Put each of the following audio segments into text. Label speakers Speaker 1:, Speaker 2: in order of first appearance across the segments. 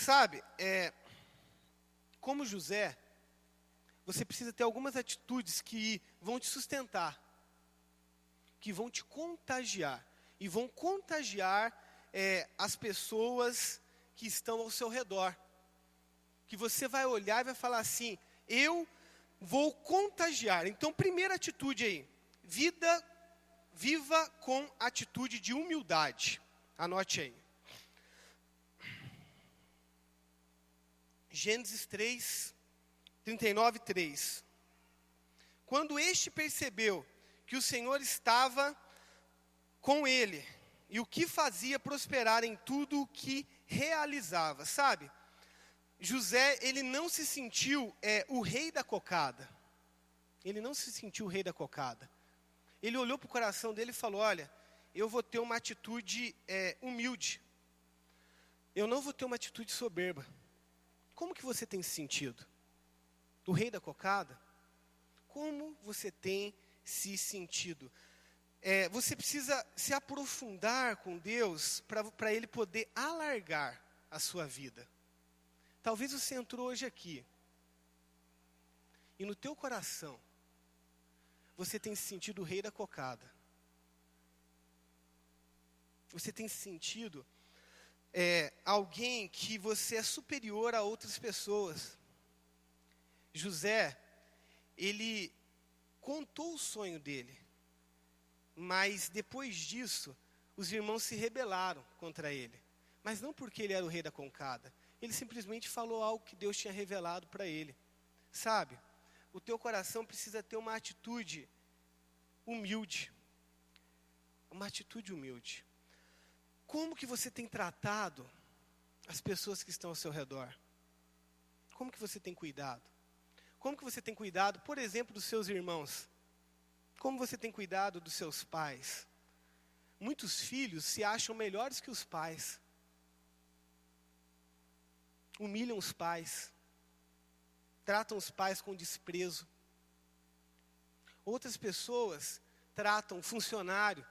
Speaker 1: Sabe, como José, você precisa ter algumas atitudes que vão te sustentar, que vão te contagiar, e vão contagiar as pessoas que estão ao seu redor. Que você vai olhar e vai falar assim, eu vou contagiar. Então, primeira atitude aí, viva com atitude de humildade. Anote aí. Gênesis 3, 39, 3. Quando este percebeu que o Senhor estava com ele, e o que fazia prosperar em tudo o que realizava, sabe? José, ele não se sentiu o rei da cocada. Ele não se sentiu o rei da cocada. Ele olhou para o coração dele e falou, olha, eu vou ter uma atitude humilde. Eu não vou ter uma atitude soberba. Como que você tem se sentido? O rei da cocada? Como você tem se sentido? Você precisa se aprofundar com Deus para Ele poder alargar a sua vida. Talvez você entrou hoje aqui e no teu coração você tem se sentido o rei da cocada. Você tem se sentido alguém que você é superior a outras pessoas. José, ele contou o sonho dele, mas depois disso, os irmãos se rebelaram contra ele. Mas não porque ele era o rei da cocada, ele simplesmente falou algo que Deus tinha revelado para ele. Sabe, o teu coração precisa ter uma atitude humilde. Uma atitude humilde. Como que você tem tratado as pessoas que estão ao seu redor? Como que você tem cuidado? Como que você tem cuidado, por exemplo, dos seus irmãos? Como você tem cuidado dos seus pais? Muitos filhos se acham melhores que os pais. Humilham os pais. Tratam os pais com desprezo. Outras pessoas tratam o funcionário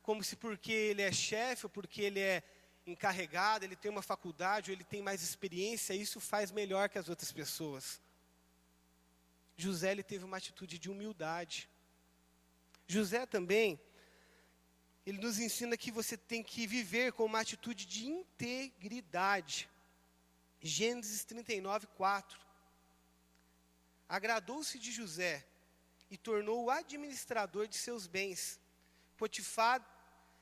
Speaker 1: como se porque ele é chefe, ou porque ele é encarregado, ele tem uma faculdade, ou ele tem mais experiência, isso faz melhor que as outras pessoas. José, ele teve uma atitude de humildade. José também, ele nos ensina que você tem que viver com uma atitude de integridade. Gênesis 39, 4. Agradou-se de José e tornou-o administrador de seus bens. Potifar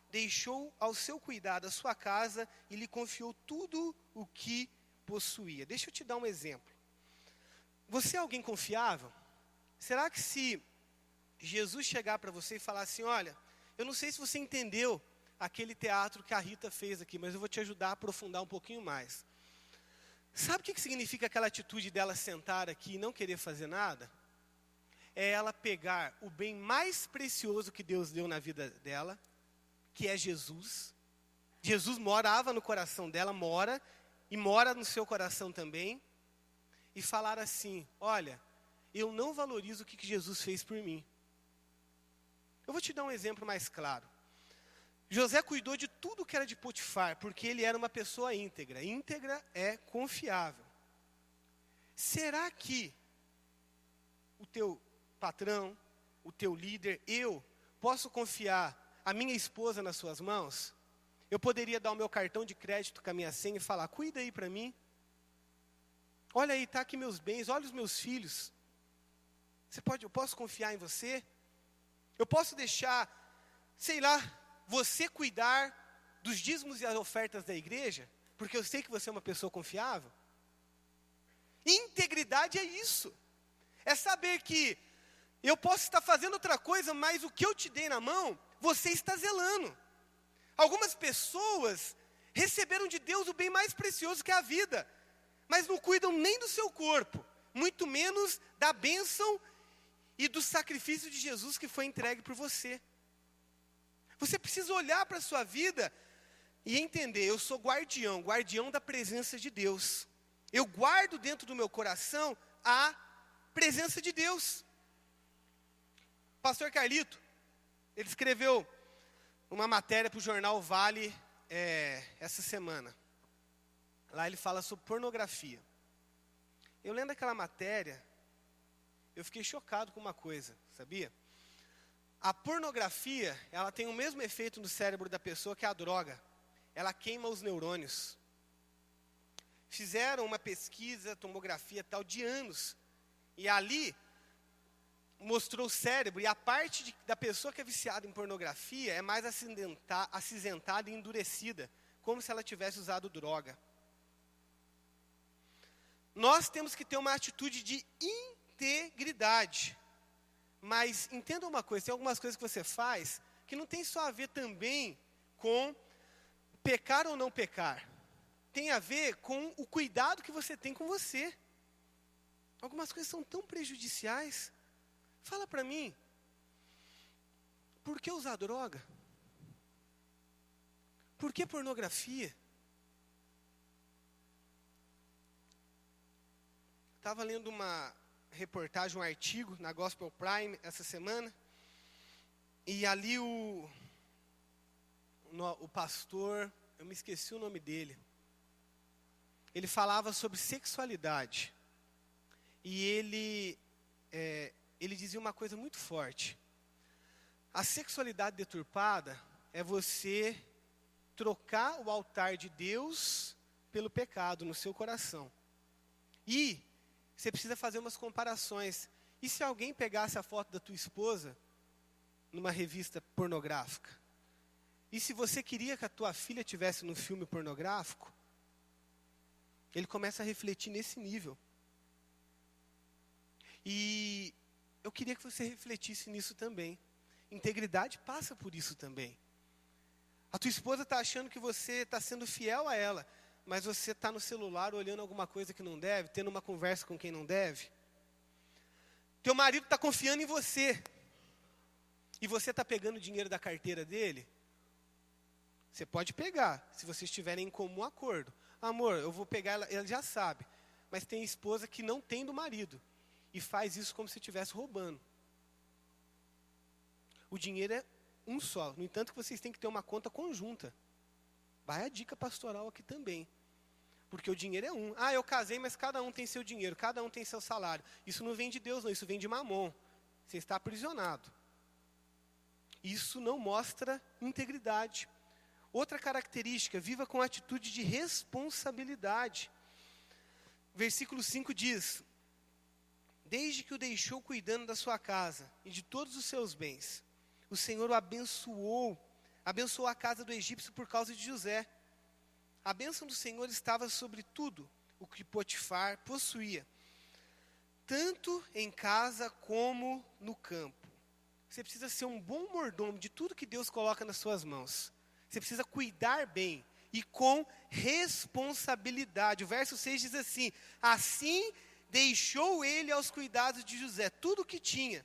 Speaker 1: deixou ao seu cuidado a sua casa e lhe confiou tudo o que possuía. Deixa eu te dar um exemplo. Você é alguém confiável? Será que se Jesus chegar para você e falar assim, olha, eu não sei se você entendeu aquele teatro que a Rita fez aqui, mas eu vou te ajudar a aprofundar um pouquinho mais. Sabe o que significa aquela atitude dela sentar aqui e não querer fazer nada? É ela pegar o bem mais precioso que Deus deu na vida dela, que é Jesus. Jesus morava no coração dela, mora, e mora no seu coração também. E falar assim, olha, eu não valorizo o que Jesus fez por mim. Eu vou te dar um exemplo mais claro. José cuidou de tudo que era de Potifar, porque ele era uma pessoa íntegra. Íntegra é confiável. Será que o teu patrão, o teu líder, eu posso confiar a minha esposa nas suas mãos? Eu poderia dar o meu cartão de crédito com a minha senha e falar, cuida aí para mim. Olha aí, está aqui meus bens, olha os meus filhos. Eu posso confiar em você? Eu posso deixar, sei lá, você cuidar dos dízimos e as ofertas da igreja? Porque eu sei que você é uma pessoa confiável. Integridade é isso. É saber que eu posso estar fazendo outra coisa, mas o que eu te dei na mão, você está zelando. Algumas pessoas receberam de Deus o bem mais precioso que é a vida, mas não cuidam nem do seu corpo, muito menos da bênção e do sacrifício de Jesus que foi entregue por você. Você precisa olhar para a sua vida e entender, eu sou guardião da presença de Deus. Eu guardo dentro do meu coração a presença de Deus. Pastor Carlito, ele escreveu uma matéria para o jornal Vale essa semana. Lá ele fala sobre pornografia. Eu lendo aquela matéria, eu fiquei chocado com uma coisa, sabia? A pornografia, ela tem o mesmo efeito no cérebro da pessoa que a droga. Ela queima os neurônios. Fizeram uma pesquisa, tomografia tal, de anos. E ali mostrou o cérebro, e a parte da pessoa que é viciada em pornografia é mais acinzentada e endurecida, como se ela tivesse usado droga. Nós temos que ter uma atitude de integridade. Mas entenda uma coisa, tem algumas coisas que você faz que não tem só a ver também com pecar ou não pecar. Tem a ver com o cuidado que você tem com você. Algumas coisas são tão prejudiciais. Fala para mim, por que usar droga? Por que pornografia? Estava lendo uma reportagem, um artigo na Gospel Prime essa semana, e ali o pastor, eu me esqueci o nome dele, ele falava sobre sexualidade, e ele dizia uma coisa muito forte: a sexualidade deturpada é você trocar o altar de Deus pelo pecado no seu coração. E você precisa fazer umas comparações. E se alguém pegasse a foto da tua esposa numa revista pornográfica? E se você queria que a tua filha tivesse num filme pornográfico? Ele começa a refletir nesse nível. E eu queria que você refletisse nisso também. Integridade passa por isso também. A tua esposa está achando que você está sendo fiel a ela, mas você está no celular olhando alguma coisa que não deve, tendo uma conversa com quem não deve. Teu marido está confiando em você, e você está pegando o dinheiro da carteira dele. Você pode pegar, se vocês estiverem em comum acordo. Amor, eu vou pegar, ela já sabe. Mas tem esposa que não tem do marido, e faz isso como se estivesse roubando. O dinheiro é um só, no entanto que vocês têm que ter uma conta conjunta. Vai a dica pastoral aqui também. Porque o dinheiro é um. Ah, eu casei, mas cada um tem seu dinheiro, cada um tem seu salário. Isso não vem de Deus, não, isso vem de Mamon. Você está aprisionado. Isso não mostra integridade. Outra característica, viva com atitude de responsabilidade. Versículo 5 diz: desde que o deixou cuidando da sua casa e de todos os seus bens, o Senhor o abençoou a casa do egípcio por causa de José. A bênção do Senhor estava sobre tudo o que Potifar possuía, tanto em casa como no campo. Você precisa ser um bom mordomo de tudo que Deus coloca nas suas mãos. Você precisa cuidar bem e com responsabilidade. O verso 6 diz assim: assim deixou ele aos cuidados de José tudo o que tinha,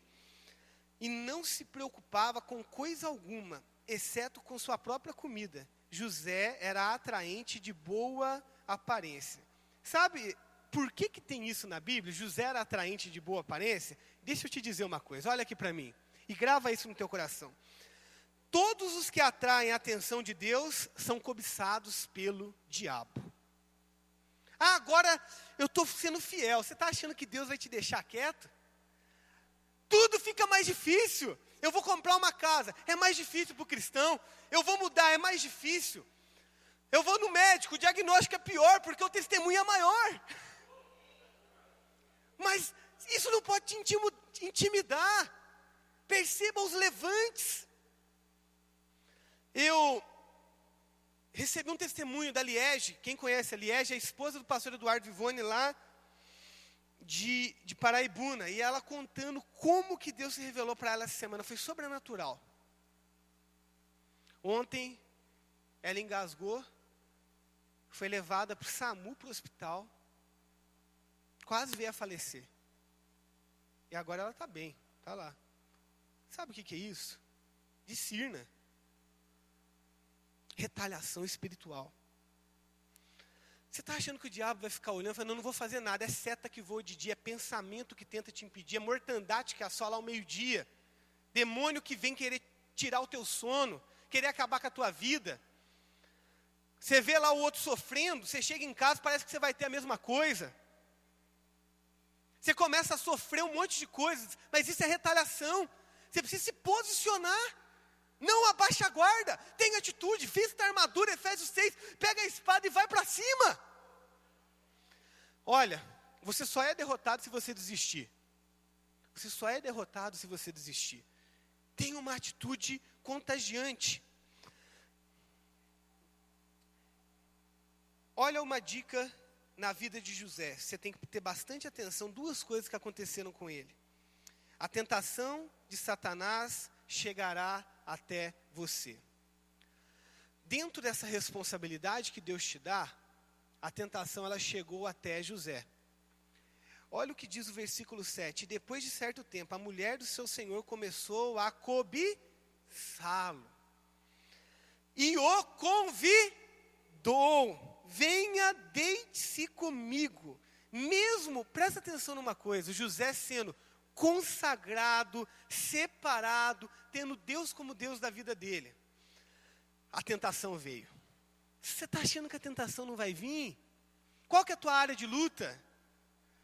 Speaker 1: e não se preocupava com coisa alguma, exceto com sua própria comida. José era atraente de boa aparência. Sabe por que tem isso na Bíblia? José era atraente de boa aparência? Deixa eu te dizer uma coisa, olha aqui para mim, e grava isso no teu coração. Todos os que atraem a atenção de Deus são cobiçados pelo diabo. Ah, agora eu estou sendo fiel, você está achando que Deus vai te deixar quieto? Tudo fica mais difícil. Eu vou comprar uma casa, é mais difícil para o cristão. Eu vou mudar, é mais difícil. Eu vou no médico, o diagnóstico é pior, porque o testemunho é maior. Mas isso não pode te intimidar. Perceba os levantes. Eu recebi um testemunho da Liege. Quem conhece a Liege? É a esposa do pastor Eduardo Vivone lá de Paraibuna, e ela contando como que Deus se revelou para ela essa semana. Foi sobrenatural. Ontem ela engasgou, foi levada para o SAMU, para o hospital, quase veio a falecer, e agora ela está bem, está lá. Sabe o que é isso? Discirna. Retaliação espiritual. Você está achando que o diabo vai ficar olhando e falando: não vou fazer nada, é seta que voa de dia, é pensamento que tenta te impedir, é mortandade que assola ao meio-dia, demônio que vem querer tirar o teu sono, querer acabar com a tua vida. Você vê lá o outro sofrendo, você chega em casa, parece que você vai ter a mesma coisa. Você começa a sofrer um monte de coisas, mas isso é retaliação. Você precisa se posicionar. Não abaixa a guarda, tem atitude, vista a armadura, Efésios 6, pega a espada e vai para cima. Olha, você só é derrotado se você desistir. Você só é derrotado se você desistir. Tenha uma atitude contagiante. Olha uma dica na vida de José. Você tem que ter bastante atenção. Duas coisas que aconteceram com ele. A tentação de Satanás chegará até você. Dentro dessa responsabilidade que Deus te dá, a tentação ela chegou até José. Olha o que diz o versículo 7. Depois de certo tempo, a mulher do seu senhor começou a cobiçá-lo. E o convidou. Venha, deite-se comigo. Mesmo, presta atenção numa coisa, José sendo consagrado, separado, tendo Deus como Deus da vida dele. A tentação veio. Você está achando que a tentação não vai vir? Qual que é a tua área de luta?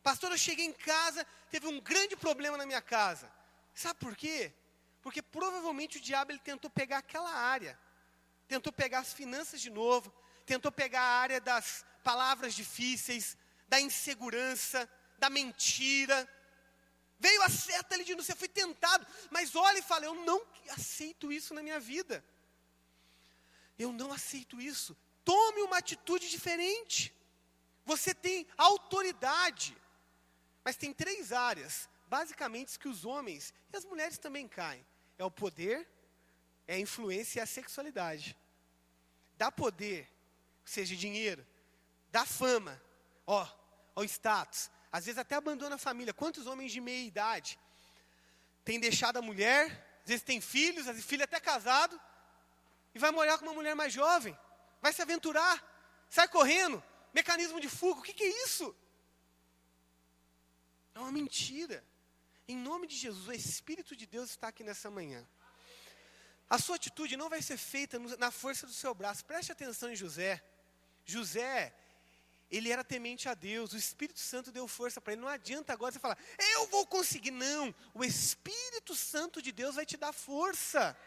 Speaker 1: Pastor, eu cheguei em casa, teve um grande problema na minha casa. Sabe por quê? Porque provavelmente o diabo ele tentou pegar aquela área. Tentou pegar as finanças de novo. Tentou pegar a área das palavras difíceis, da insegurança, da mentira. Veio a seta ali de você foi tentado. Mas olha e fala, eu não aceito isso na minha vida. Eu não aceito isso. Tome uma atitude diferente. Você tem autoridade. Mas tem 3 áreas, basicamente, que os homens e as mulheres também caem. É o poder, é a influência e a sexualidade. Dá poder, ou seja, dinheiro. Dá fama, o status. Às vezes até abandona a família. Quantos homens de meia idade têm deixado a mulher, às vezes tem filhos, às vezes filho até casado, e vai morar com uma mulher mais jovem, vai se aventurar, sai correndo, mecanismo de fuga, o que é isso? É uma mentira. Em nome de Jesus, o Espírito de Deus está aqui nessa manhã. A sua atitude não vai ser feita na força do seu braço. Preste atenção em José. José, ele era temente a Deus. O Espírito Santo deu força para ele. Não adianta agora você falar, eu vou conseguir. Não, o Espírito Santo de Deus vai te dar força.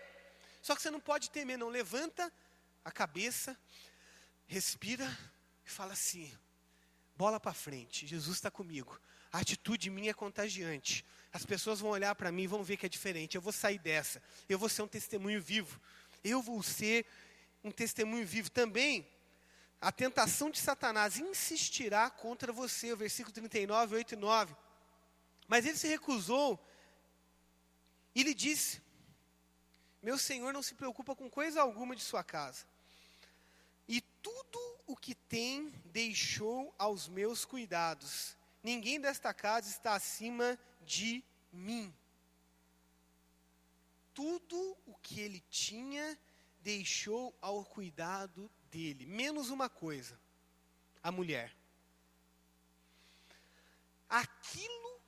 Speaker 1: Só que você não pode temer, não. Levanta a cabeça, respira e fala assim, bola para frente, Jesus está comigo. A atitude minha é contagiante. As pessoas vão olhar para mim e vão ver que é diferente. Eu vou sair dessa. Eu vou ser um testemunho vivo. Eu vou ser um testemunho vivo. Também, a tentação de Satanás insistirá contra você. O versículo 39, 8 e 9. Mas ele se recusou e lhe disse, meu senhor não se preocupa com coisa alguma de sua casa. E tudo o que tem deixou aos meus cuidados. Ninguém desta casa está acima de mim. Tudo o que ele tinha, deixou ao cuidado dele. Menos uma coisa, a mulher. Aquilo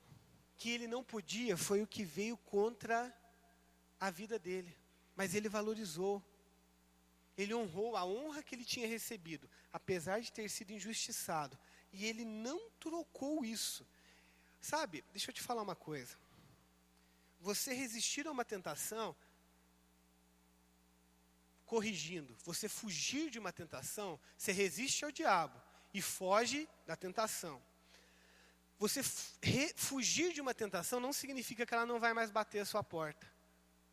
Speaker 1: que ele não podia, foi o que veio contra a vida dele. Mas ele valorizou. Ele honrou a honra que ele tinha recebido, apesar de ter sido injustiçado. E ele não trocou isso. Sabe, deixa eu te falar uma coisa. Você resistir a uma tentação, corrigindo, você fugir de uma tentação, você resiste ao diabo e foge da tentação. Você fugir de uma tentação não significa que ela não vai mais bater a sua porta.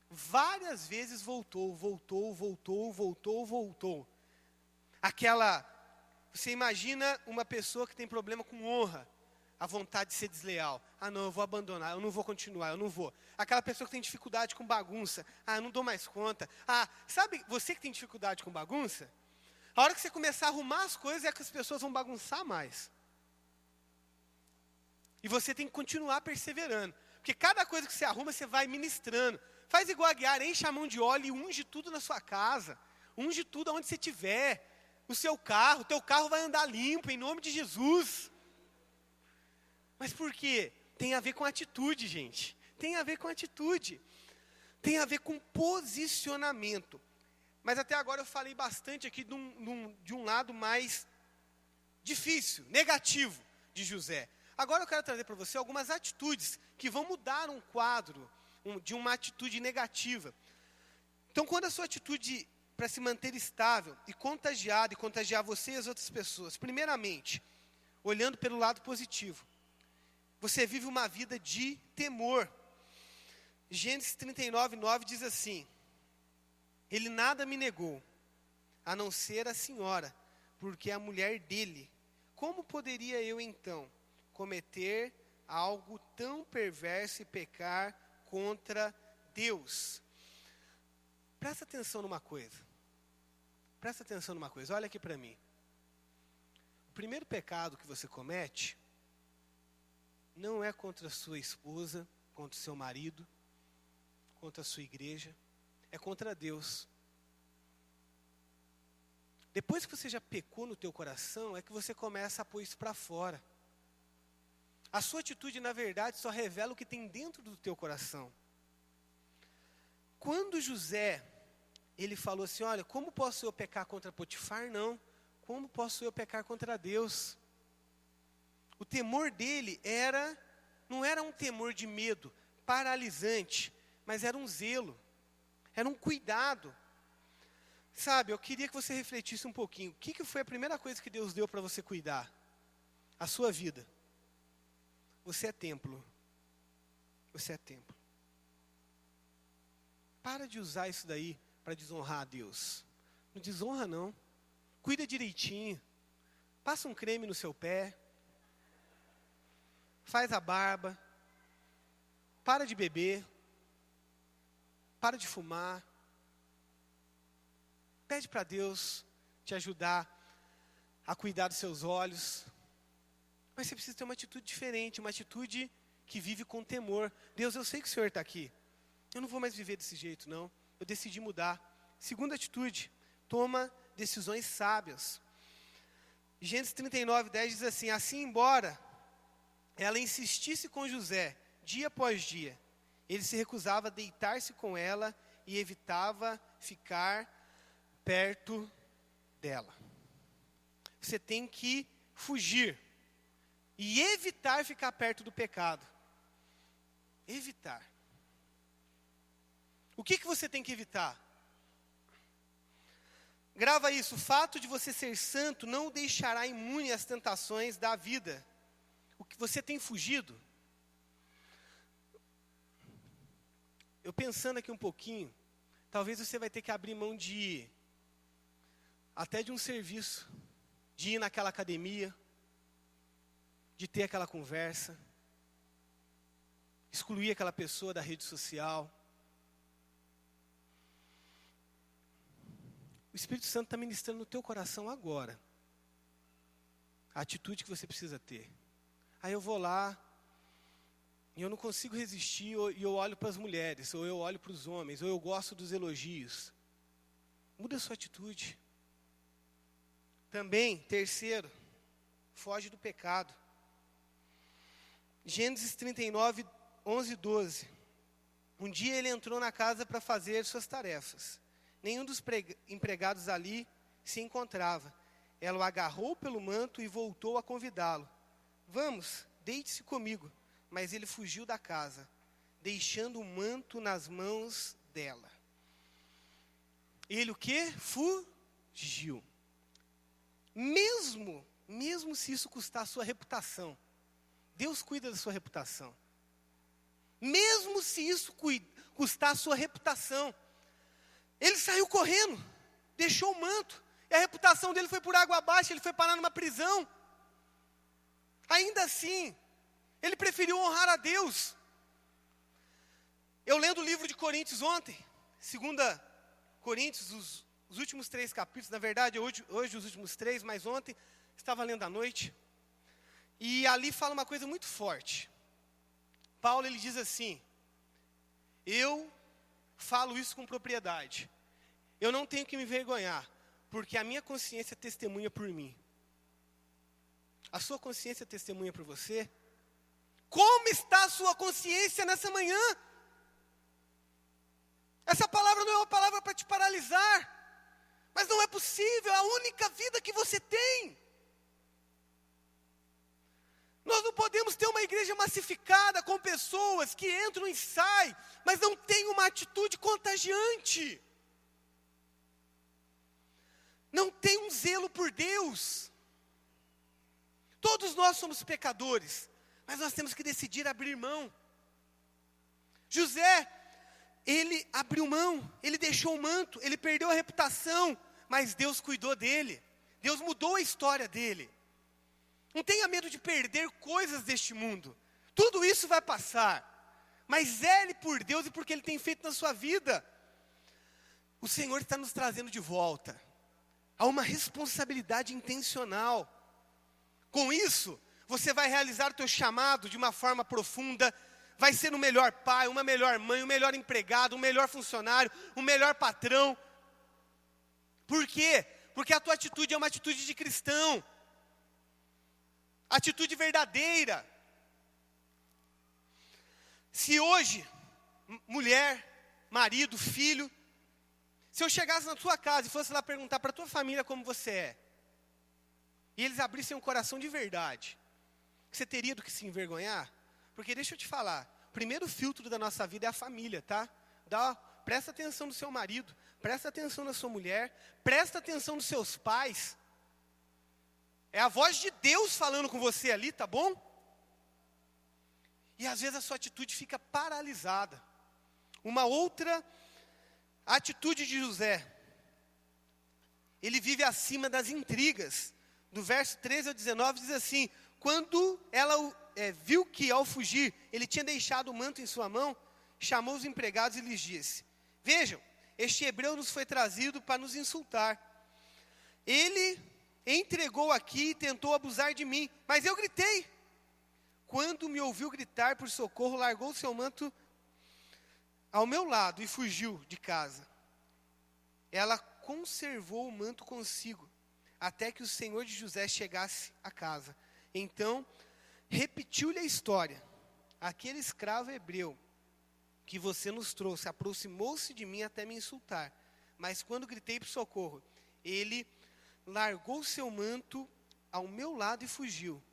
Speaker 1: Várias vezes voltou. Você imagina uma pessoa que tem problema com honra, a vontade de ser desleal. Ah, não, eu vou abandonar, eu não vou continuar, eu não vou. Aquela pessoa que tem dificuldade com bagunça. Ah, eu não dou mais conta. Ah, sabe, você que tem dificuldade com bagunça, a hora que você começar a arrumar as coisas é que as pessoas vão bagunçar mais. E você tem que continuar perseverando. Porque cada coisa que você arruma, você vai ministrando. Faz igual a Guiara, enche a mão de óleo e unge tudo na sua casa. Unge tudo onde você estiver. O seu carro, o teu carro vai andar limpo, em nome de Jesus. Mas por quê? Tem a ver com atitude, gente. Tem a ver com atitude. Tem a ver com posicionamento. Mas até agora eu falei bastante aqui de um lado mais difícil, negativo de José. Agora eu quero trazer para você algumas atitudes que vão mudar um quadro de uma atitude negativa. Então, quando a sua atitude para se manter estável e contagiar você e as outras pessoas, primeiramente, olhando pelo lado positivo, você vive uma vida de temor. Gênesis 39:9 diz assim: ele nada me negou, a não ser a senhora, porque é a mulher dele. Como poderia eu, então, cometer algo tão perverso e pecar contra Deus? Presta atenção numa coisa. Olha aqui para mim. O primeiro pecado que você comete não é contra a sua esposa, contra o seu marido, contra a sua igreja, é contra Deus. Depois que você já pecou no teu coração, é que você começa a pôr isso para fora. A sua atitude, na verdade, só revela o que tem dentro do teu coração. Quando José, ele falou assim, olha, como posso eu pecar contra Potifar? Não. Como posso eu pecar contra Deus? O temor dele não era um temor de medo, paralisante, mas era um zelo, era um cuidado. Sabe, eu queria que você refletisse um pouquinho. O que foi a primeira coisa que Deus deu para você cuidar? A sua vida. Você é templo. Você é templo. Para de usar isso daí para desonrar a Deus. Não desonra não. Cuida direitinho. Passa um creme no seu pé. Faz a barba. Para de beber. Para de fumar. Pede para Deus te ajudar a cuidar dos seus olhos. Mas você precisa ter uma atitude diferente, uma atitude que vive com temor. Deus, eu sei que o Senhor está aqui. Eu não vou mais viver desse jeito, não. Eu decidi mudar. Segunda atitude, toma decisões sábias. Gênesis 39:10 diz assim, assim embora ela insistisse com José, dia após dia, ele se recusava a deitar-se com ela e evitava ficar perto dela. Você tem que fugir e evitar ficar perto do pecado. Evitar. O que você tem que evitar? Grava isso, o fato de você ser santo não o deixará imune às tentações da vida. O que você tem fugido? Eu pensando aqui um pouquinho, talvez você vai ter que abrir mão até de um serviço, de ir naquela academia, de ter aquela conversa, excluir aquela pessoa da rede social. O Espírito Santo está ministrando no teu coração agora a atitude que você precisa ter. Aí eu vou lá, e eu não consigo resistir, e eu olho para as mulheres, ou eu olho para os homens, ou eu gosto dos elogios. Muda a sua atitude. Também, terceiro, foge do pecado. Gênesis 39:11-12. Um dia ele entrou na casa para fazer suas tarefas. Nenhum dos empregados ali se encontrava. Ela o agarrou pelo manto e voltou a convidá-lo. Vamos, deite-se comigo. Mas ele fugiu da casa, deixando o manto nas mãos dela. Ele o quê? Fugiu. Mesmo se isso custar a sua reputação, Deus cuida da sua reputação. Mesmo se isso custar a sua reputação, ele saiu correndo, deixou o manto, e a reputação dele foi por água abaixo, ele foi parar numa prisão. Ainda assim, ele preferiu honrar a Deus. Eu lendo o livro de Coríntios ontem, 2 Coríntios, os últimos 3 capítulos, na verdade, hoje os últimos 3, mas ontem, estava lendo à noite, e ali fala uma coisa muito forte. Paulo, ele diz assim, eu falo isso com propriedade, eu não tenho que me envergonhar, porque a minha consciência testemunha por mim. A sua consciência testemunha por você? Como está a sua consciência nessa manhã? Essa palavra não é uma palavra para te paralisar. Mas não é possível, é a única vida que você tem. Nós não podemos ter uma igreja massificada com pessoas que entram e saem, mas não têm uma atitude contagiante. Não tem um zelo por Deus. Todos nós somos pecadores, mas nós temos que decidir abrir mão. José, ele abriu mão, ele deixou o manto, ele perdeu a reputação, mas Deus cuidou dele. Deus mudou a história dele. Não tenha medo de perder coisas deste mundo. Tudo isso vai passar. Mas zele por Deus e porque Ele tem feito na sua vida. O Senhor está nos trazendo de volta a uma responsabilidade intencional. Com isso, você vai realizar o teu chamado de uma forma profunda. Vai ser um melhor pai, uma melhor mãe, um melhor empregado, um melhor funcionário, um melhor patrão. Por quê? Porque a tua atitude é uma atitude de cristão. Atitude verdadeira. Se hoje, mulher, marido, filho, se eu chegasse na tua casa e fosse lá perguntar para a tua família como você é, e eles abrissem um coração de verdade, você teria do que se envergonhar? Porque deixa eu te falar, o primeiro filtro da nossa vida é a família, tá? Presta atenção no seu marido, presta atenção na sua mulher, presta atenção nos seus pais. É a voz de Deus falando com você ali, tá bom? E às vezes a sua atitude fica paralisada. Uma outra atitude de José. Ele vive acima das intrigas. Do verso 13 ao 19 diz assim: quando ela viu que ao fugir ele tinha deixado o manto em sua mão, chamou os empregados e lhes disse: vejam, este hebreu nos foi trazido para nos insultar. Ele entregou aqui e tentou abusar de mim, mas eu gritei. Quando me ouviu gritar por socorro, largou seu manto ao meu lado e fugiu de casa. Ela conservou o manto consigo, até que o senhor de José chegasse a casa. Então, repetiu-lhe a história. Aquele escravo hebreu que você nos trouxe aproximou-se de mim até me insultar. Mas quando gritei por socorro, ele largou seu manto ao meu lado e fugiu.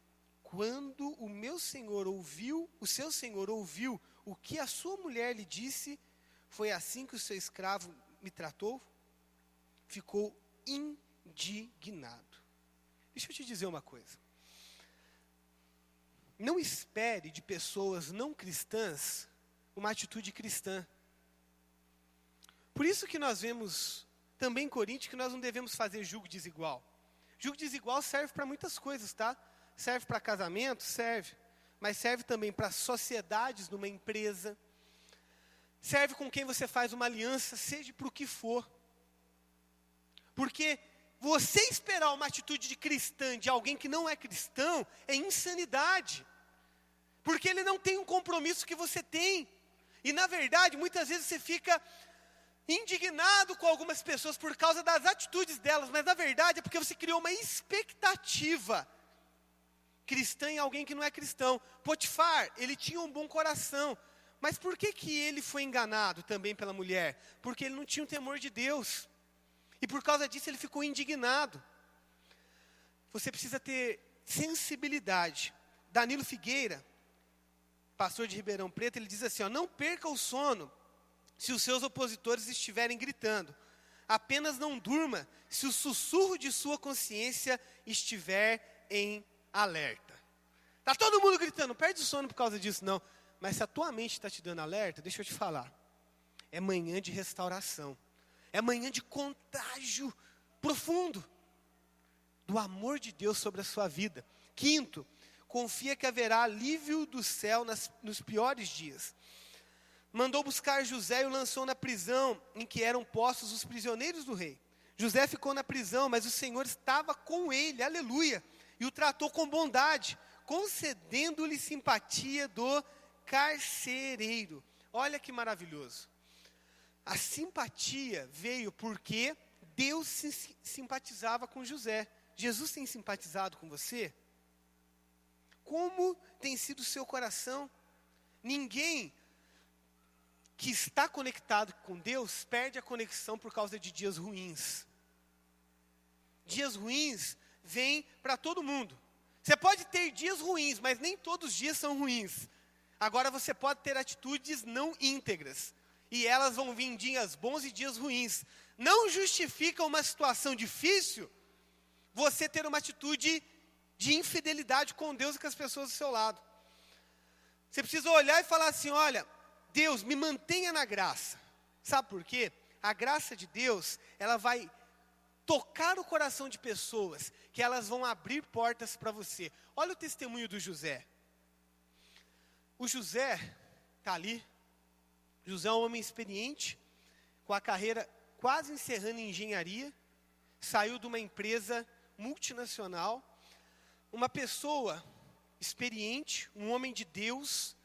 Speaker 1: Quando o seu senhor ouviu o que a sua mulher lhe disse, foi assim que o seu escravo me tratou, ficou indignado. Deixa eu te dizer uma coisa. Não espere de pessoas não cristãs uma atitude cristã. Por isso que nós vemos também em Coríntios que nós não devemos fazer julgo desigual. Julgo desigual serve para muitas coisas, tá? Serve para casamento? Serve. Mas serve também para sociedades numa empresa. Serve com quem você faz uma aliança, seja para o que for. Porque você esperar uma atitude de cristã de alguém que não é cristão é insanidade. Porque ele não tem um compromisso que você tem. E na verdade, muitas vezes você fica indignado com algumas pessoas por causa das atitudes delas, mas na verdade é porque você criou uma expectativa cristã em alguém que não é cristão. Potifar, ele tinha um bom coração, mas por que ele foi enganado também pela mulher? Porque ele não tinha o temor de Deus, e por causa disso ele ficou indignado. Você precisa ter sensibilidade. Danilo Figueira, pastor de Ribeirão Preto, ele diz assim, não perca o sono se os seus opositores estiverem gritando. Apenas não durma se o sussurro de sua consciência estiver em alerta. Está todo mundo gritando, não perde o sono por causa disso, não. Mas se a tua mente está te dando alerta, deixa eu te falar. É manhã de restauração. É manhã de contágio profundo do amor de Deus sobre a sua vida. Quinto, confia que haverá alívio do céu nos piores dias. Mandou buscar José e o lançou na prisão em que eram postos os prisioneiros do rei. José ficou na prisão, mas o Senhor estava com ele, aleluia, e o tratou com bondade, concedendo-lhe simpatia do carcereiro. Olha que maravilhoso. A simpatia veio porque Deus se simpatizava com José. Jesus tem simpatizado com você? Como tem sido o seu coração? Ninguém que está conectado com Deus perde a conexão por causa de dias ruins. Dias ruins vêm para todo mundo. Você pode ter dias ruins, mas nem todos os dias são ruins. Agora você pode ter atitudes não íntegras. E elas vão vir em dias bons e dias ruins. Não justifica uma situação difícil você ter uma atitude de infidelidade com Deus e com as pessoas do seu lado. Você precisa olhar e falar assim, olha, Deus, me mantenha na graça. Sabe por quê? A graça de Deus, ela vai tocar o coração de pessoas, que elas vão abrir portas para você. Olha o testemunho do José. O José está ali. José é um homem experiente, com a carreira quase encerrando em engenharia. Saiu de uma empresa multinacional. Uma pessoa experiente, um homem de Deus,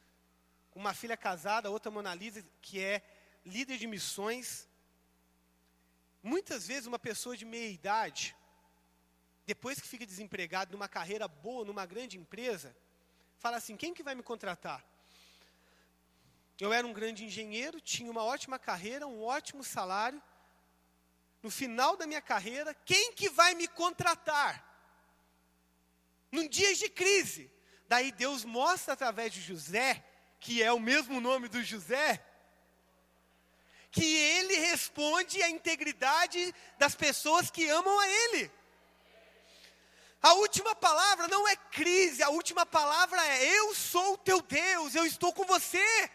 Speaker 1: uma filha casada, outra Mona Lisa, que é líder de missões. Muitas vezes uma pessoa de meia idade, depois que fica desempregado numa carreira boa, numa grande empresa, fala assim, quem que vai me contratar? Eu era um grande engenheiro, tinha uma ótima carreira, um ótimo salário. No final da minha carreira, quem que vai me contratar? Num dia de crise. Daí Deus mostra através de José, que é o mesmo nome do José, que ele responde à integridade das pessoas que amam a ele. A última palavra não é crise, a última palavra é, eu sou o teu Deus, eu estou com você.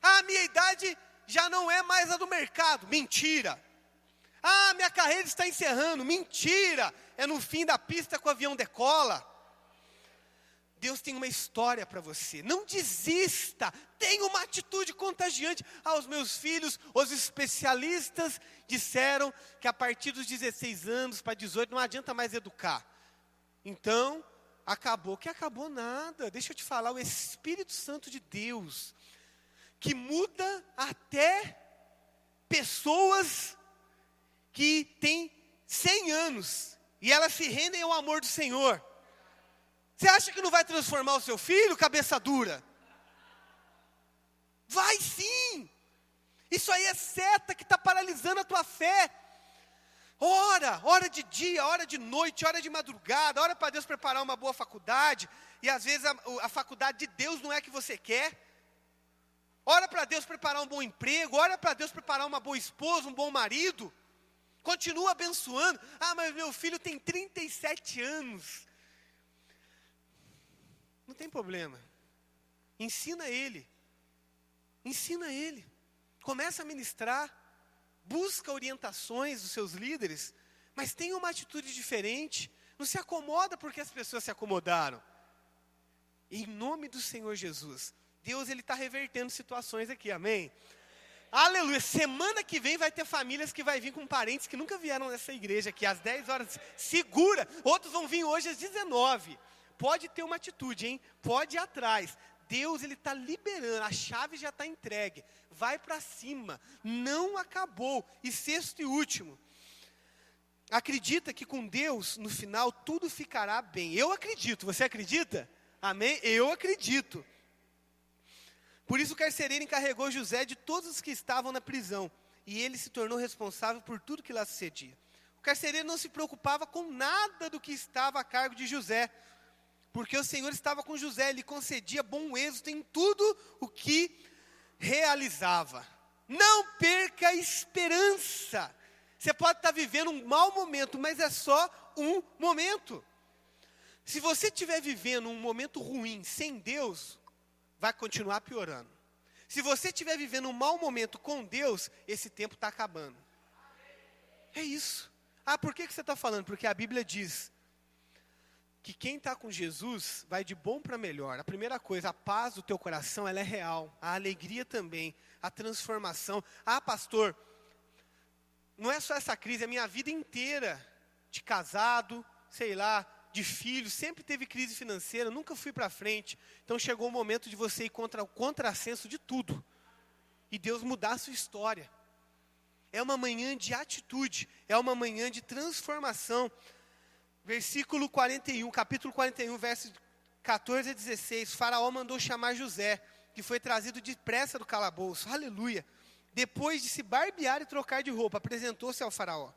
Speaker 1: A minha idade já não é mais a do mercado, mentira. Minha carreira está encerrando, mentira. É no fim da pista que o avião decola. Deus tem uma história para você. Não desista. Tenha uma atitude contagiante. Os meus filhos, os especialistas disseram que a partir dos 16 anos para 18 não adianta mais educar. Então, acabou. Que acabou nada. Deixa eu te falar, o Espírito Santo de Deus, que muda até pessoas que têm 100 anos e elas se rendem ao amor do Senhor. Você acha que não vai transformar o seu filho, cabeça dura? Vai sim! Isso aí é seta que está paralisando a tua fé. Ora de dia, ora de noite, ora de madrugada, ora para Deus preparar uma boa faculdade. E às vezes a faculdade de Deus não é a que você quer. Ora para Deus preparar um bom emprego, ora para Deus preparar uma boa esposa, um bom marido. Continua abençoando. Mas meu filho tem 37 anos. Não tem problema. Ensina ele. Ensina ele. Começa a ministrar. Busca orientações dos seus líderes. Mas tenha uma atitude diferente. Não se acomoda porque as pessoas se acomodaram. Em nome do Senhor Jesus. Deus, Ele está revertendo situações aqui, amém? Aleluia, semana que vem vai ter famílias que vai vir com parentes que nunca vieram nessa igreja aqui, às 10 horas, segura, outros vão vir hoje às 19, pode ter uma atitude, hein? Pode ir atrás, Deus, Ele está liberando, a chave já está entregue, vai para cima, não acabou. E sexto e último, acredita que com Deus, no final, tudo ficará bem. Eu acredito, você acredita? Amém? Eu acredito. Por isso o carcereiro encarregou José de todos os que estavam na prisão, e ele se tornou responsável por tudo que lá sucedia. O carcereiro não se preocupava com nada do que estava a cargo de José, porque o Senhor estava com José, ele concedia bom êxito em tudo o que realizava. Não perca a esperança. Você pode estar vivendo um mau momento, mas é só um momento. Se você estiver vivendo um momento ruim sem Deus, vai continuar piorando. Se você estiver vivendo um mau momento com Deus, esse tempo está acabando. É isso. Por que você está falando? Porque a Bíblia diz que quem está com Jesus vai de bom para melhor. A primeira coisa, a paz do teu coração, ela é real. A alegria também, a transformação. Pastor, não é só essa crise, a minha vida inteira de casado, sei lá, de filho, sempre teve crise financeira, nunca fui para frente. Então chegou o momento de você ir contra o contrassenso de tudo. E Deus mudar a sua história. É uma manhã de atitude, é uma manhã de transformação. Versículo 41, capítulo 41, versos 14 a 16. Faraó mandou chamar José, que foi trazido depressa do calabouço. Aleluia. Depois de se barbear e trocar de roupa, apresentou-se ao faraó.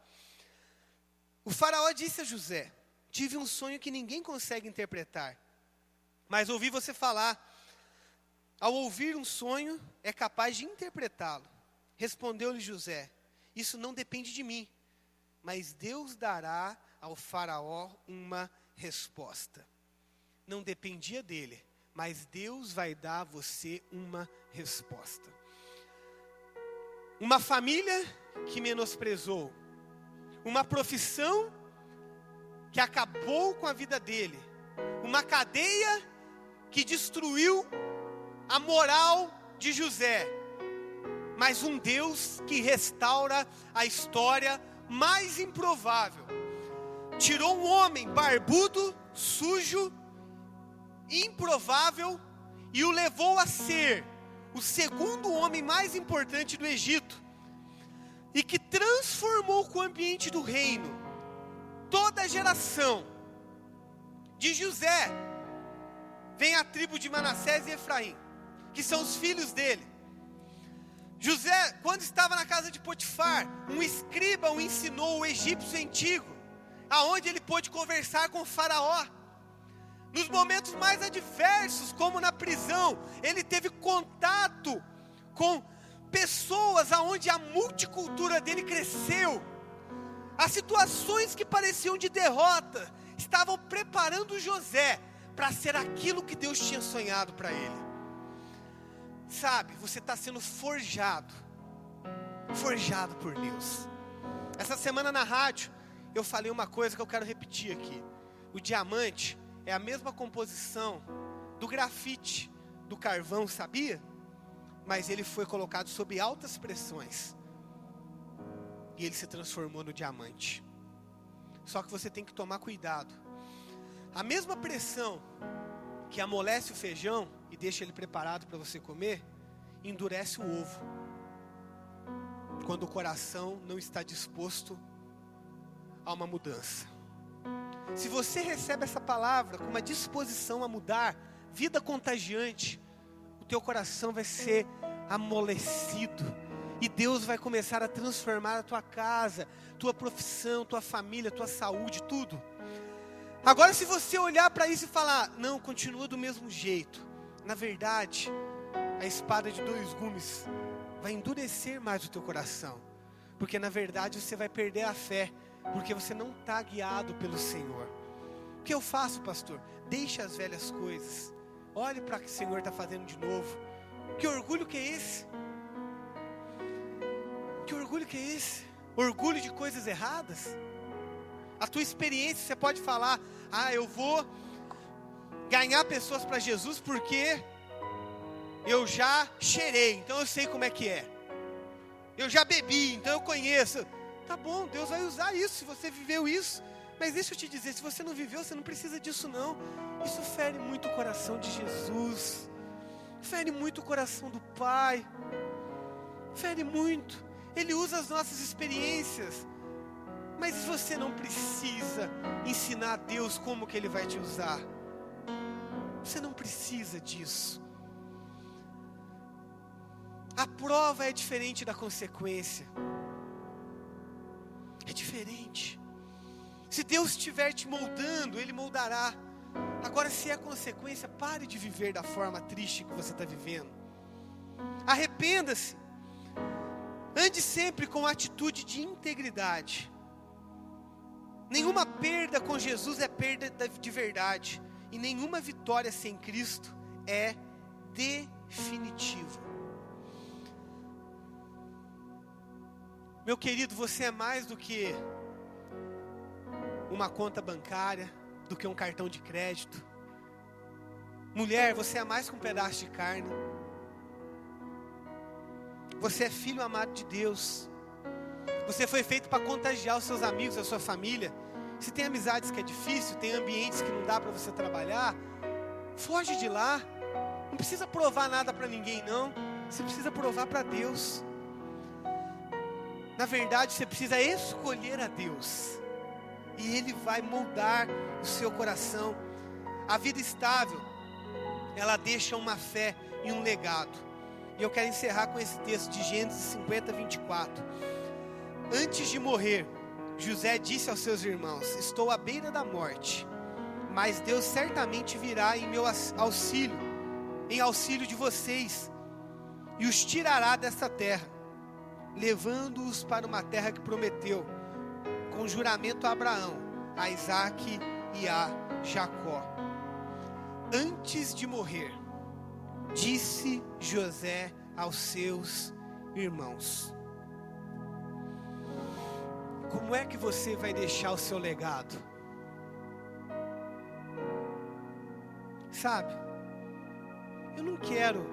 Speaker 1: O faraó disse a José: tive um sonho que ninguém consegue interpretar, mas ouvi você falar. Ao ouvir um sonho, é capaz de interpretá-lo. Respondeu-lhe José: isso não depende de mim, mas Deus dará ao faraó uma resposta. Não dependia dele, mas Deus vai dar a você uma resposta. Uma família que menosprezou, uma profissão que acabou com a vida dele, uma cadeia que destruiu a moral de José, mas um Deus que restaura a história mais improvável. Tirou um homem barbudo, sujo, improvável, e o levou a ser o segundo homem mais importante do Egito, e que transformou com o ambiente do reino toda a geração. De José vem a tribo de Manassés e Efraim, que são os filhos dele. José, quando estava na casa de Potifar, um escriba o ensinou o egípcio antigo, aonde ele pôde conversar com o faraó. Nos momentos mais adversos, como na prisão, ele teve contato com pessoas aonde a multicultura dele cresceu. As situações que pareciam de derrota estavam preparando José para ser aquilo que Deus tinha sonhado para ele. Sabe, você está sendo forjado por Deus. Essa semana na rádio, eu falei uma coisa que eu quero repetir aqui. O diamante é a mesma composição do grafite, do carvão, sabia? Mas ele foi colocado sob altas pressões, e ele se transformou no diamante. Só que você tem que tomar cuidado. A mesma pressão que amolece o feijão e deixa ele preparado para você comer, endurece o ovo, quando o coração não está disposto a uma mudança. Se você recebe essa palavra com uma disposição a mudar, vida contagiante, o teu coração vai ser amolecido, e Deus vai começar a transformar a tua casa, tua profissão, tua família, tua saúde, tudo. Agora, se você olhar para isso e falar: não, continua do mesmo jeito, na verdade, a espada de dois gumes vai endurecer mais o teu coração, porque na verdade você vai perder a fé, porque você não está guiado pelo Senhor. O que eu faço, pastor? Deixa as velhas coisas, olhe para o que o Senhor está fazendo de novo. Que orgulho que é esse? Que orgulho que é esse? Orgulho de coisas erradas? A tua experiência, você pode falar: ah, eu vou ganhar pessoas para Jesus porque eu já cheirei, então eu sei como é que é. Eu já bebi, então eu conheço. Tá bom, Deus vai usar isso, se você viveu isso. Mas deixa eu te dizer, se você não viveu, você não precisa disso não. Isso fere muito o coração de Jesus, fere muito o coração do Pai, fere muito. Ele usa as nossas experiências, mas você não precisa ensinar a Deus como que Ele vai te usar. Você não precisa disso. A prova é diferente da consequência. É diferente. Se Deus estiver te moldando, Ele moldará. Agora, se é consequência, pare de viver da forma triste que você está vivendo. Arrependa-se. Ande sempre com atitude de integridade. Nenhuma perda com Jesus é perda de verdade, e nenhuma vitória sem Cristo é definitiva. Meu querido, você é mais do que uma conta bancária, do que um cartão de crédito. Mulher, você é mais que um pedaço de carne. Você é filho amado de Deus. Você foi feito para contagiar os seus amigos, a sua família. Se tem amizades que é difícil, tem ambientes que não dá para você trabalhar, foge de lá. Não precisa provar nada para ninguém não. Você precisa provar para Deus. Na verdade, você precisa escolher a Deus, e Ele vai moldar o seu coração. A vida estável, ela deixa uma fé e um legado. E eu quero encerrar com esse texto de Gênesis 50, 24. Antes de morrer, José disse aos seus irmãos: estou à beira da morte, mas Deus certamente virá em meu auxílio, em auxílio de vocês, e os tirará desta terra, levando-os para uma terra que prometeu, com juramento a Abraão, a Isaque e a Jacó. Antes de morrer, disse José aos seus irmãos: como é que você vai deixar o seu legado? Sabe, eu não quero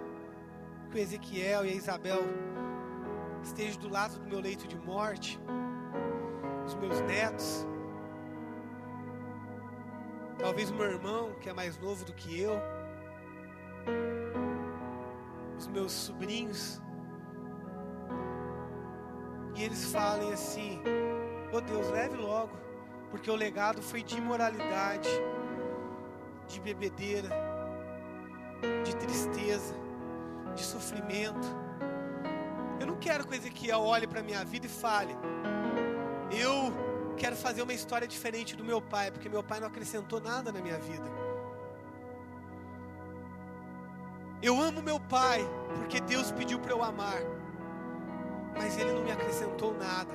Speaker 1: que o Ezequiel e a Isabel estejam do lado do meu leito de morte, os meus netos, talvez o meu irmão, que é mais novo do que eu, os meus sobrinhos, e eles falem assim: oh Deus, leve logo, porque o legado foi de imoralidade, de bebedeira, de tristeza, de sofrimento. Eu não quero que o Ezequiel olhe para a minha vida e fale: eu quero fazer uma história diferente do meu pai, porque meu pai não acrescentou nada na minha vida. Eu amo meu pai, porque Deus pediu para eu amar, mas ele não me acrescentou nada.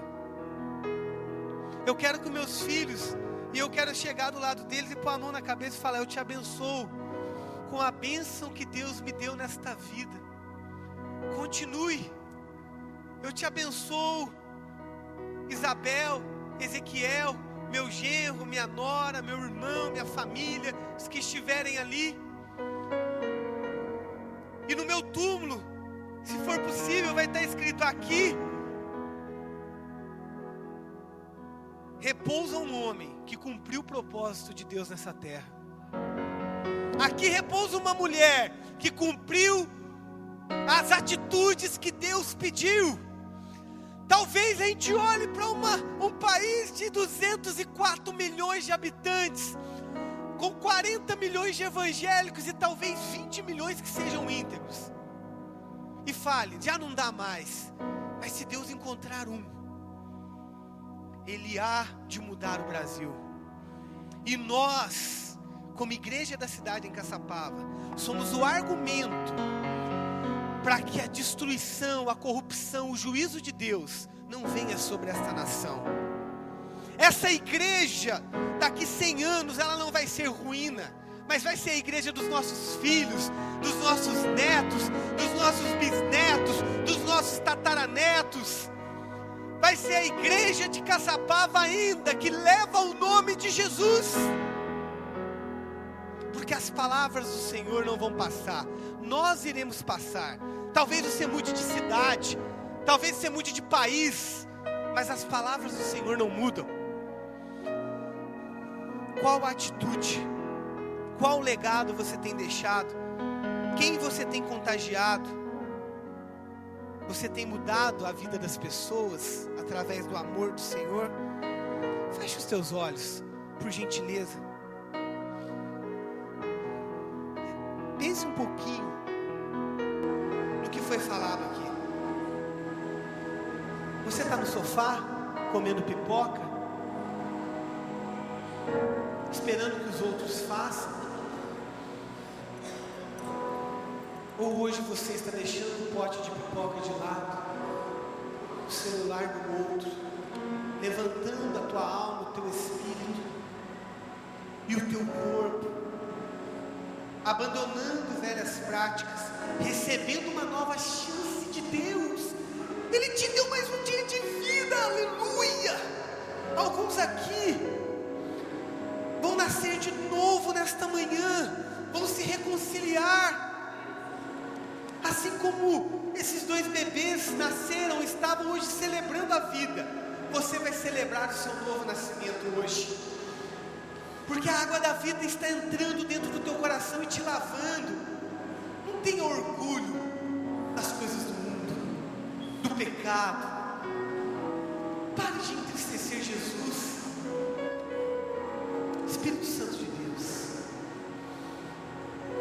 Speaker 1: Eu quero que meus filhos, e eu quero chegar do lado deles e pôr a mão na cabeça e falar: eu te abençoo com a bênção que Deus me deu nesta vida. Continue. Eu te abençoo, Isabel, Ezequiel, meu genro, minha nora, meu irmão, minha família, os que estiverem ali. E no meu túmulo, se for possível, vai estar escrito: aqui repousa um homem que cumpriu o propósito de Deus nessa terra. Aqui repousa uma mulher que cumpriu as atitudes que Deus pediu. Talvez a gente olhe para um país de 204 milhões de habitantes, com 40 milhões de evangélicos e talvez 20 milhões que sejam íntegros, e fale: já não dá mais. Mas se Deus encontrar Ele há de mudar o Brasil. E nós, como igreja da cidade em Caçapava, somos o argumento para que a destruição, a corrupção, o juízo de Deus não venha sobre esta nação. Essa igreja, daqui 100 anos, ela não vai ser ruína, mas vai ser a igreja dos nossos filhos, dos nossos netos, dos nossos bisnetos, dos nossos tataranetos. Vai ser a igreja de Caçapava ainda, que leva o nome de Jesus. Porque as palavras do Senhor não vão passar, nós iremos passar. Talvez você mude de cidade, talvez você mude de país, mas as palavras do Senhor não mudam. Qual a atitude, qual legado você tem deixado? Quem você tem contagiado? Você tem mudado a vida das pessoas através do amor do Senhor? Feche os teus olhos, por gentileza. Pense um pouquinho no que foi falado aqui. Você está no sofá, comendo pipoca, esperando que os outros façam? Ou hoje você está deixando o pote de pipoca de lado, o celular no outro, levantando a tua alma, o teu espírito e o teu corpo, abandonando velhas práticas, recebendo uma nova chance de Deus? Ele te deu mais um dia de vida, aleluia! Alguns aqui vão nascer de novo nesta manhã, vão se reconciliar, assim como esses dois bebês nasceram, estavam hoje celebrando a vida. Você vai celebrar o seu novo nascimento hoje, porque a água da vida está entrando dentro do teu coração e te lavando. Não tenha orgulho das coisas do mundo, do pecado. Pare de entristecer Jesus. Espírito Santo de Deus,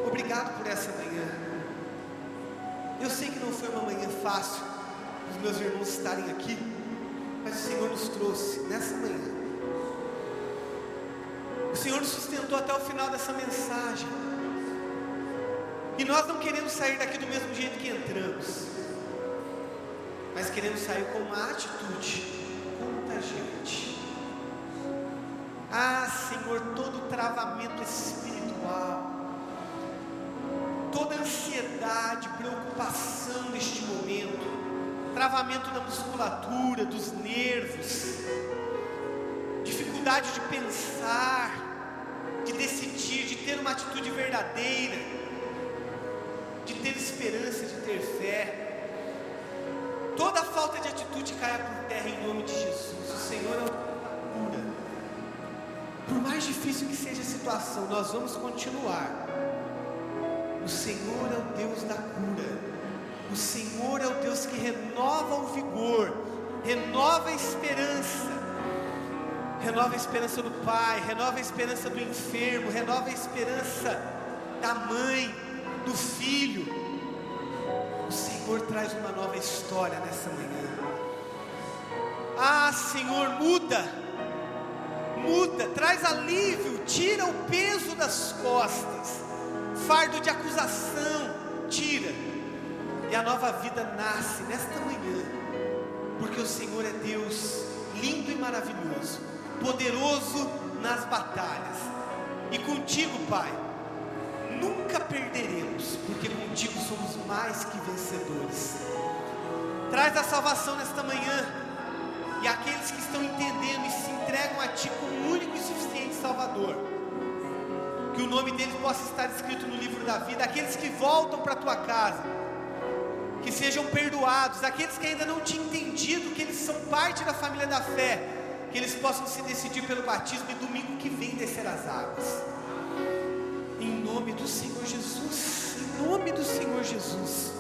Speaker 1: obrigado por essa manhã. Eu sei que não foi uma manhã fácil os meus irmãos estarem aqui, Mas o Senhor nos trouxe nessa manhã. O Senhor nos sustentou até o final dessa mensagem. E nós não queremos sair daqui do mesmo jeito que entramos, mas queremos sair com uma atitude contagiante. Ah, Senhor, todo travamento espiritual, toda ansiedade, preocupação neste momento, travamento da musculatura, dos nervos, dificuldade de pensar, de decidir, de ter uma atitude verdadeira, de ter esperança, de ter fé, toda falta de atitude caia por terra em nome de Jesus. O Senhor é o Deus da cura. Por mais difícil que seja a situação, nós vamos continuar. O Senhor é o Deus da cura. O Senhor é o Deus que renova o vigor, renova a esperança. Renova a esperança do pai, renova a esperança do enfermo, renova a esperança da mãe, do filho. O Senhor traz uma nova história nessa manhã. Ah, Senhor, muda, traz alívio, tira o peso das costas, fardo de acusação, tira, e a nova vida nasce nesta manhã, porque o Senhor é Deus lindo e maravilhoso, poderoso nas batalhas, e contigo, Pai, nunca perderemos, porque contigo somos mais que vencedores. Traz a salvação nesta manhã, e aqueles que estão entendendo e se entregam a Ti como o único e suficiente Salvador, que o nome deles possa estar escrito no livro da vida. Aqueles que voltam para a Tua casa, que sejam perdoados. Aqueles que ainda não tinham entendido que eles são parte da família da fé, que eles possam se decidir pelo batismo e domingo que vem descer as águas. Em nome do Senhor Jesus, em nome do Senhor Jesus.